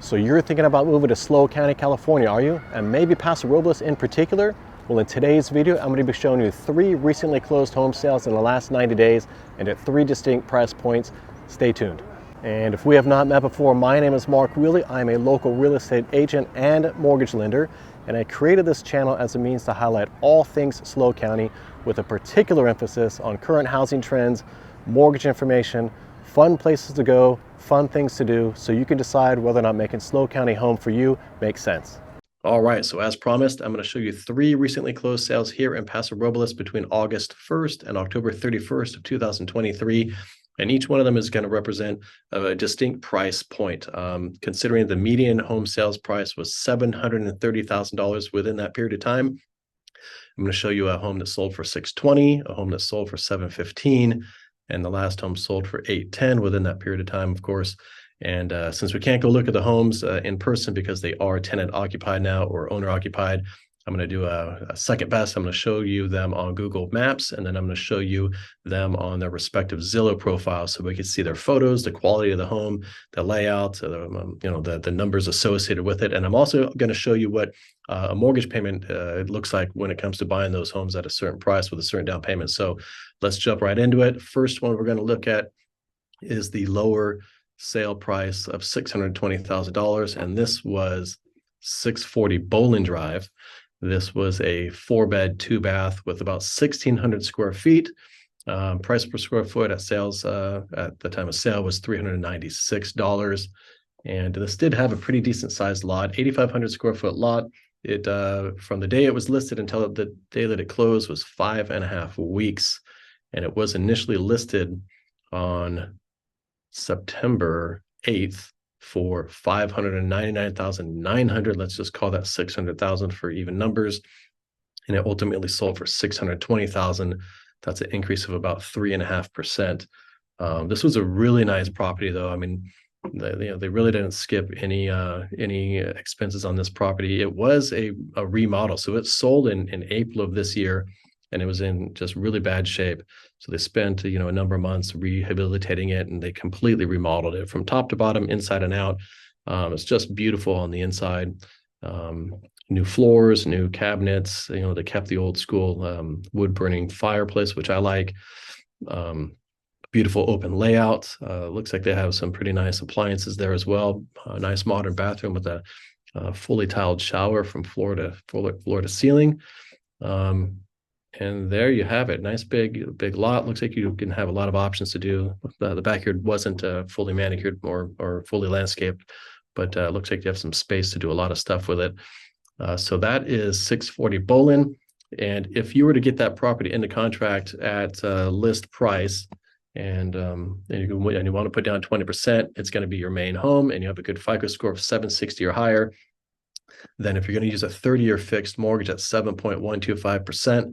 So you're thinking about moving to SLO County, California, are you? And maybe Paso Robles in particular? Well, in today's video, I'm going to be showing you 3 recently closed home sales in the last 90 days and at 3 distinct price points. Stay tuned. And if we have not met before, my name is Mark Willey. I'm a local real estate agent and mortgage lender, and I created this channel as a means to highlight all things SLO County with a particular emphasis on current housing trends, mortgage information, fun places to go, fun things to do, so you can decide whether or not making SLO County home for you makes sense. All right, so as promised, I'm going to show you 3 recently closed sales here in Paso Robles between August 1st and October 31st of 2023. And each one of them is going to represent a distinct price point. Considering the median home sales price was $730,000 within that period of time, I'm going to show you a home that sold for $620,000, a home that sold for $715,000, and the last home sold for $810,000 within that period of time, of course. And since we can't go look at the homes in person because they are tenant occupied now or owner occupied, I'm going to do a second best. I'm going to show you them on Google Maps, and then I'm going to show you them on their respective Zillow profiles so we can see their photos, the quality of the home, the layout, the numbers associated with it. And I'm also going to show you what a mortgage payment looks like when it comes to buying those homes at a certain price with a certain down payment. So let's jump right into it. First one we're going to look at is the lower sale price of $620,000, and this was 640 Bowling Drive. This was a 4-bed, 2-bath with about 1,600 square feet. Price per square foot at sales at the time of sale was $396. And this did have a pretty decent sized lot, 8,500 square foot lot. It from the day it was listed until the day that it closed was 5.5 weeks. And it was initially listed on September 8th for $599,900. Let's just call that $600,000 for even numbers. And it ultimately sold for $620,000. That's an increase of about 3.5%. This was a really nice property, though. I mean, they really didn't skip any expenses on this property. It was a remodel, so it sold in April of this year, and it was in just really bad shape. So they spent, a number of months rehabilitating it, and they completely remodeled it from top to bottom, inside and out. It's just beautiful on the inside. New floors, new cabinets. They kept the old school wood burning fireplace, which I like. Beautiful open layout. Looks like they have some pretty nice appliances there as well. A nice modern bathroom with a fully tiled shower from floor to ceiling. And there you have it. Nice big lot. Looks like you can have a lot of options to do. The backyard wasn't fully manicured or fully landscaped, but looks like you have some space to do a lot of stuff with it. So that is 640 Bowling. And if you were to get that property into contract at list price, and you want to put down 20%, it's going to be your main home, and you have a good FICO score of 760 or higher. Then if you're going to use a 30-year fixed mortgage at 7.125%,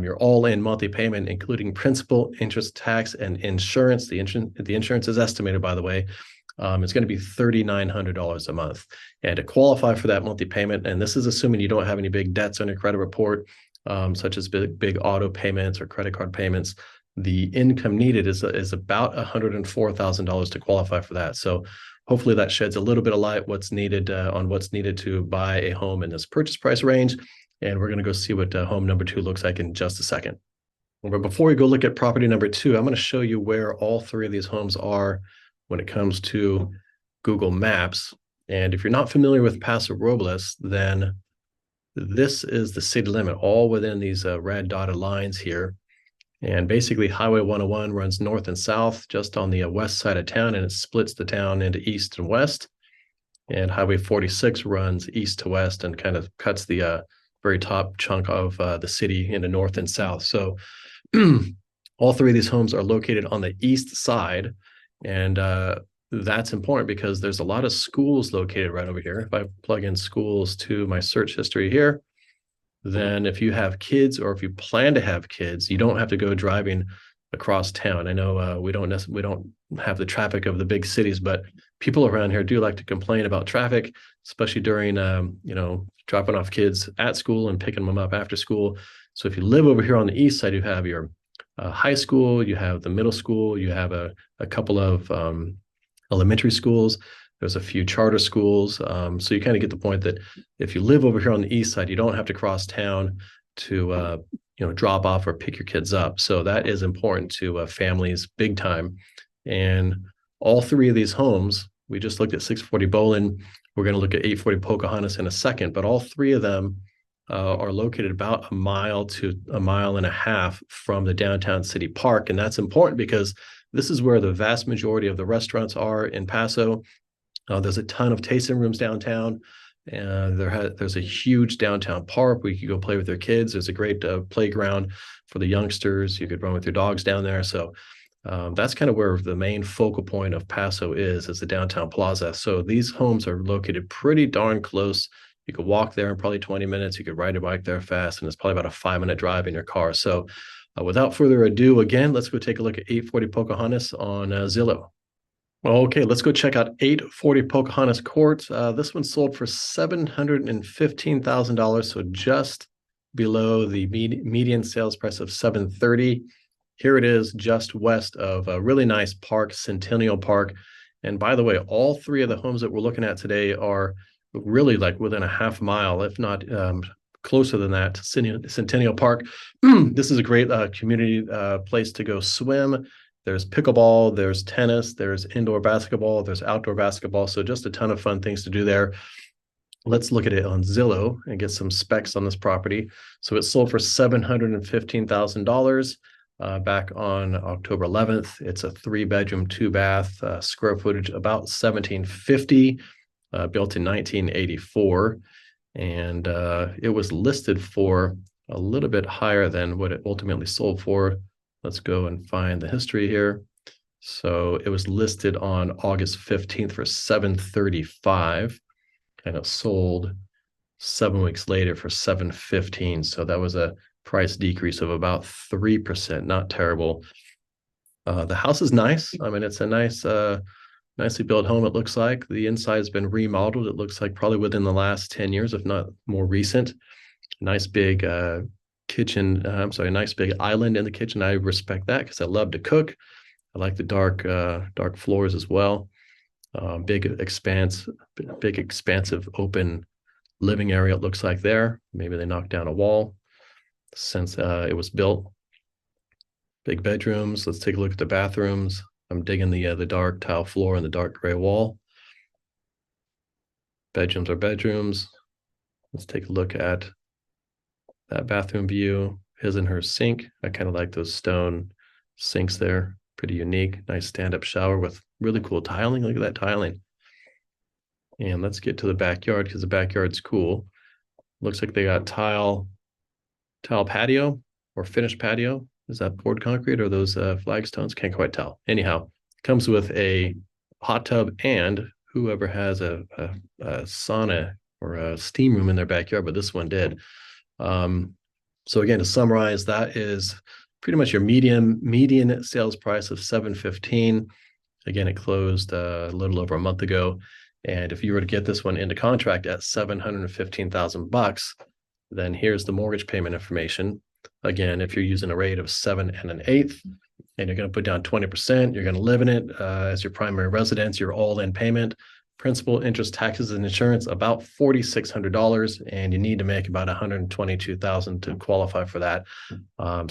your all-in monthly payment, including principal, interest, tax, and insurance. The insurance is estimated, by the way. It's going to be $3,900 a month. And to qualify for that monthly payment, and this is assuming you don't have any big debts on your credit report, such as big auto payments or credit card payments, the income needed is about $104,000 to qualify for that. So hopefully that sheds a little bit of light on what's needed to buy a home in this purchase price range. And we're going to go see what home number 2 looks like in just a second. But before we go look at property number 2, I'm going to show you where all 3 of these homes are when it comes to Google Maps. And if you're not familiar with Paso Robles, then this is the city limit, all within these red dotted lines here. And basically Highway 101 runs north and south just on the west side of town, and it splits the town into east and west. And Highway 46 runs east to west and kind of cuts the very top chunk of the city into north and south. So all 3 of these homes are located on the east side. And that's important because there's a lot of schools located right over here. If I plug in schools to my search history here, then if you have kids or if you plan to have kids, you don't have to go driving across town. I know we don't have the traffic of the big cities, but people around here do like to complain about traffic, especially during dropping off kids at school and picking them up after school. So if you live over here on the east side, you have your high school, you have the middle school, you have a couple of elementary schools. There's a few charter schools. So you kind of get the point that if you live over here on the east side, you don't have to cross town to drop off or pick your kids up. So that is important to families big time. And all three of these homes, we just looked at 640 Boland. We're going to look at 840 Pocahontas in a second, but all three of them are located about a mile to a mile and a half from the downtown city park. And that's important because this is where the vast majority of the restaurants are in Paso. There's a ton of tasting rooms downtown. And there's a huge downtown park where you can go play with your kids. There's a great playground for the youngsters. You could run with your dogs down there. So that's kind of where the main focal point of Paso is the downtown plaza. So these homes are located pretty darn close. You could walk there in probably 20 minutes. You could ride your bike there fast, and it's probably about a 5-minute drive in your car. So without further ado, again, let's go take a look at 840 Pocahontas on Zillow. Okay, let's go check out 840 Pocahontas Court. This one sold for $715,000, so just below the median sales price of $730,000. Here it is, just west of a really nice park, Centennial Park. And by the way, all three of the homes that we're looking at today are really like within a half mile, if not closer than that, to Centennial Park. This is a great community place to go swim. There's pickleball, there's tennis, there's indoor basketball, there's outdoor basketball. So just a ton of fun things to do there. Let's look at it on Zillow and get some specs on this property. So it sold for $715,000 back on October 11th. It's a 3-bedroom, 2-bath, square footage about 1,750, built in 1984. And it was listed for a little bit higher than what it ultimately sold for. Let's go and find the history here. So it was listed on August 15th for $735, and it sold 7 weeks later for $715. So that was a price decrease of about 3%. Not terrible. The house is nice. I mean, it's a nice, nicely built home. It looks like the inside has been remodeled. It looks like probably within the last 10 years, if not more recent. Nice big kitchen. Nice big island in the kitchen. I respect that because I love to cook. I like the dark floors as well. Big expansive open living area. It looks like there. Maybe they knocked down a wall since it was built. Big bedrooms. Let's take a look at the bathrooms. I'm digging the dark tile floor and the dark gray wall. Bedrooms are bedrooms. Let's take a look at that bathroom view, his and her sink. I kind of like those stone sinks there. Pretty unique. Nice stand-up shower with really cool tiling. Look at that tiling. And let's get to the backyard because the backyard's cool. Looks like they got tile patio or finished patio. Is that poured concrete or those flagstones? Can't quite tell. Anyhow, comes with a hot tub and whoever has a sauna or a steam room in their backyard, but this one did. So again, to summarize, that is pretty much your median sales price of $715,000. Again, it closed a little over a month ago. And if you were to get this one into contract at $715,000, then here's the mortgage payment information. Again, if you're using a rate of 7 1/8, and you're going to put down 20%, you're going to live in it as your primary residence, your all-in payment, principal, interest, taxes, and insurance, about $4,600, and you need to make about $122,000 to qualify for that.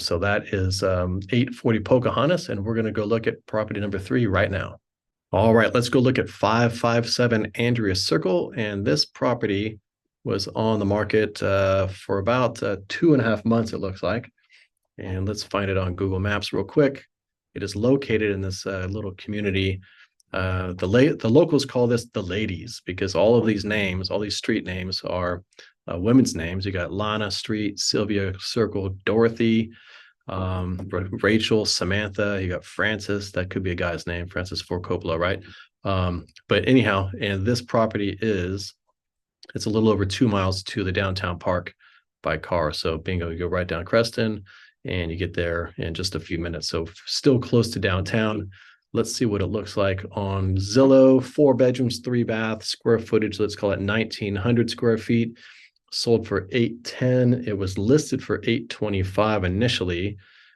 So that is 840 Pocahontas, and we're going to go look at property number 3 right now. All right, let's go look at 557 Andrea Circle, and this property was on the market for about 2.5 months, it looks like. And let's find it on Google Maps real quick. It is located in this little community. The locals call this the Ladies because all of these names, all these street names are women's names. You got Lana Street, Sylvia Circle, Dorothy, Rachel, Samantha. You got Francis. That could be a guy's name, Francis Ford Coppola, right? But anyhow, and this property it's a little over 2 miles to the downtown park by car. So bingo, you go right down Creston and you get there in just a few minutes. So still close to downtown. Let's see what it looks like on Zillow. 4 bedrooms, 3 baths, square footage. Let's call it 1,900 square feet. Sold for $810,000. It was listed for $825,000 initially.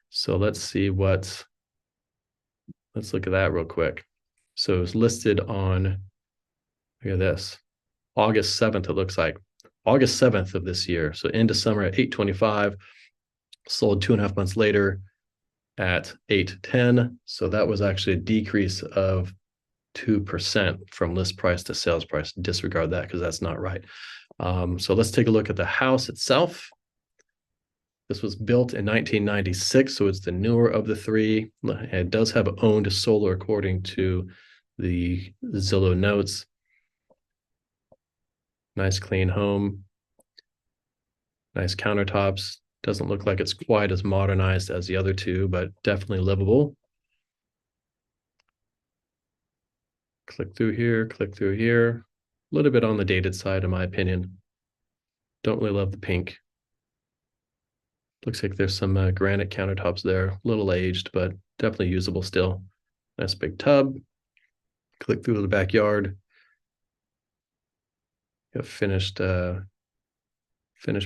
So let's look at that real quick. So it was listed on Look at this. August 7th, it looks like. August 7th of this year. So into summer at 825, sold 2.5 months later at 810. So that was actually a decrease of 2% from list price to sales price. Disregard that because that's not right. So let's take a look at the house itself. This was built in 1996, so it's the newer of the three. It does have owned solar according to the Zillow notes. Nice clean home. Nice countertops. Doesn't look like it's quite as modernized as the other two, but definitely livable. Click through here, click through here. A little bit on the dated side, in my opinion. Don't really love the pink. Looks like there's some granite countertops there. A little aged, but definitely usable still. Nice big tub. Click through the backyard. You have finished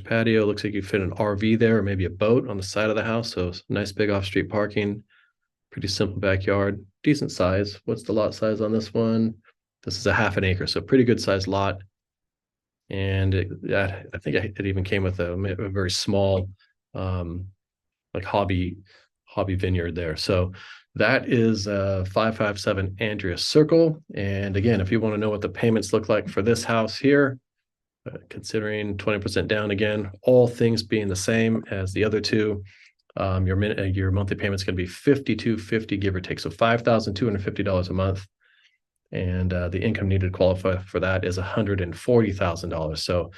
patio. Looks like you fit an RV there or maybe a boat on the side of the house. So nice big off-street parking. Pretty simple backyard. Decent size. What's the lot size on this one? This is a 1/2 acre, so pretty good sized lot. And I think it even came with a very small like hobby vineyard there. So that is 557 Andrea Circle. And again, if you want to know what the payments look like for this house here, considering 20% down again, all things being the same as the other two, your monthly payment's going to be $5,250, give or take, so $5,250 a month. And the income needed to qualify for that is $140,000. So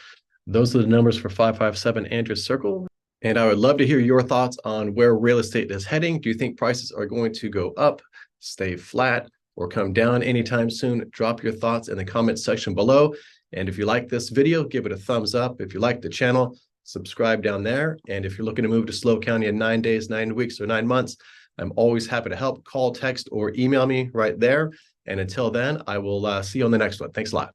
those are the numbers for 557 Andrea Circle. And I would love to hear your thoughts on where real estate is heading. Do you think prices are going to go up, stay flat, or come down anytime soon? Drop your thoughts in the comments section below. And if you like this video, give it a thumbs up. If you like the channel, subscribe down there. And if you're looking to move to SLO County in 9 days, 9 weeks, or 9 months, I'm always happy to help. Call, text, or email me right there. And until then, I will see you on the next one. Thanks a lot.